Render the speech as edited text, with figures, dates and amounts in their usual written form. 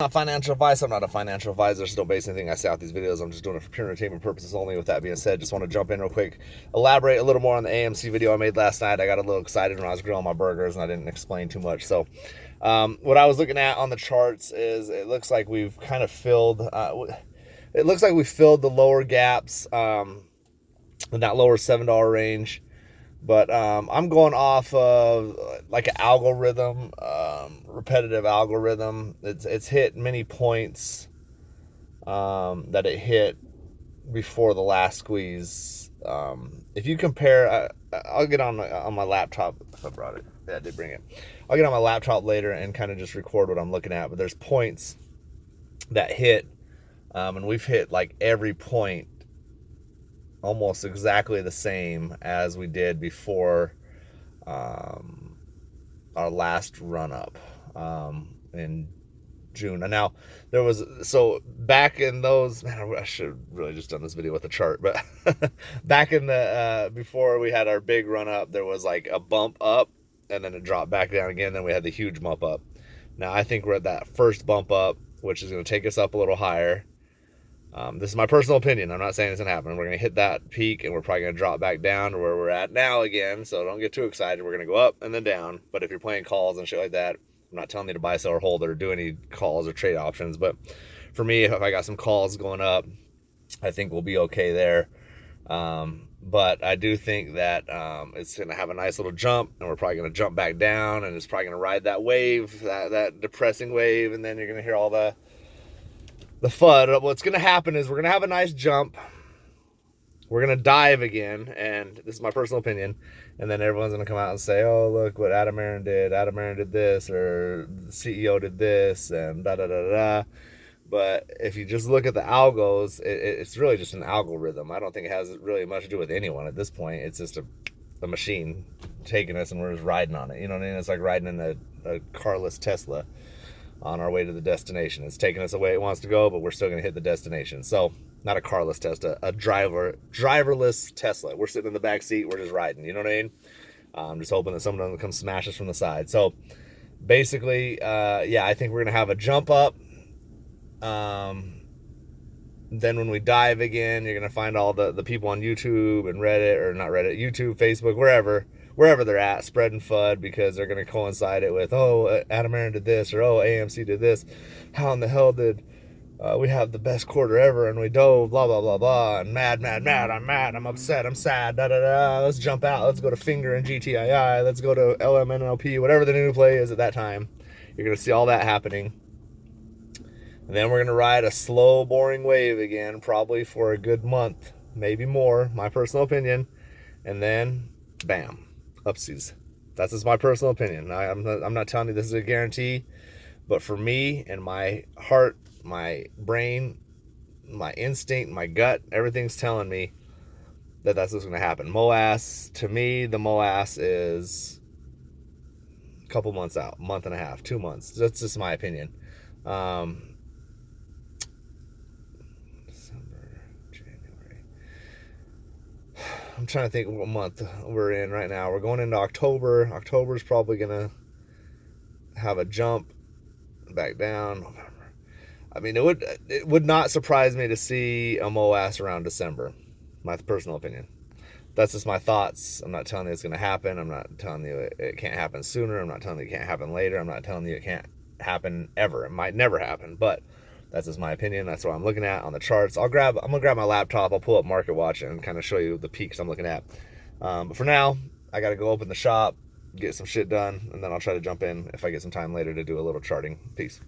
Not financial advice. I'm not a financial advisor, so don't base anything I say out these videos. I'm just doing it for pure entertainment purposes only. With that being said, just want to jump in real quick, elaborate a little more on the AMC video I made last night. I got a little excited when I was grilling my burgers and I didn't explain too much. So what I was looking at on the charts is it looks like we've kind of filled, it looks like we filled the lower gaps in that lower $7 range. But I'm going off of like an algorithm, repetitive algorithm. It's hit many points that it hit before the last squeeze. If you compare, I'll get on my laptop if I brought it. Yeah, I did bring it. I'll get on my laptop later and kind of just record what I'm looking at. But there's points that hit, and we've hit like every point almost exactly the same as we did before our last run up in June. And now there was, so back in those, man, I should have really just done this video with the chart, but back in the before we had our big run up, there was like a bump up and then it dropped back down again. Then we had the huge bump up. Now I think we're at that first bump up, which is going to take us up a little higher. This is my personal opinion. I'm not saying it's going to happen. We're going to hit that peak and we're probably going to drop back down to where we're at now again. So don't get too excited. We're going to go up and then down. But if you're playing calls and shit like that, I'm not telling you to buy, sell, or hold or do any calls or trade options. But for me, if I got some calls going up, I think we'll be okay there. But I do think that it's going to have a nice little jump and we're probably going to jump back down and it's probably going to ride that wave, that depressing wave. And then you're going to hear all the FUD. What's going to happen is we're going to have a nice jump. We're going to dive again. And this is my personal opinion. And then everyone's going to come out and say, oh, look what Adam Aaron did. Adam Aaron did this, or the CEO did this, and da-da-da-da. But if you just look at the algos, it's really just an algorithm. I don't think it has really much to do with anyone at this point. It's just a machine taking us and we're just riding on it. You know what I mean? It's like riding in a carless Tesla on our way to the destination. It's taking us the way it wants to go, but we're still going to hit the destination. So not a carless Tesla, a driverless Tesla. We're sitting in the back seat. We're just riding. You know what I mean? I'm just hoping that someone doesn't come smash us from the side. So basically, yeah, I think we're going to have a jump up. Then when we dive again, you're going to find all the people on YouTube and Reddit, or not Reddit, YouTube, Facebook, wherever they're at, spreading FUD because they're going to coincide it with, oh, Adam Aaron did this, or oh, AMC did this. How in the hell did we have the best quarter ever and we dove, blah, blah, blah, blah, and mad, I'm upset, I'm sad, da-da-da, let's jump out, let's go to Finger and GTII, let's go to LMNLP, whatever the new play is at that time. You're going to see all that happening. And then we're going to ride a slow, boring wave again, probably for a good month, maybe more, my personal opinion. And then, bam. Upsies. That's just my personal opinion. I'm not telling you this is a guarantee, but for me and my heart, my brain, my instinct, my gut, everything's telling me that that's what's going to happen. MOAS, to me, the MOAS is a couple months out, month and a half, 2 months. That's just my opinion. I'm trying to think what month we're in right now. We're going into October. October is probably going to have a jump back down. I mean, it would not surprise me to see a MOAS around December. My personal opinion. That's just my thoughts. I'm not telling you it's going to happen. I'm not telling you it can't happen sooner. I'm not telling you it can't happen later. I'm not telling you it can't happen ever. It might never happen, but that's just my opinion. That's what I'm looking at on the charts. I'm gonna grab my laptop. I'll pull up Market Watch and kind of show you the peaks I'm looking at. But for now, I got to go open the shop, get some shit done, and then I'll try to jump in if I get some time later to do a little charting. Peace.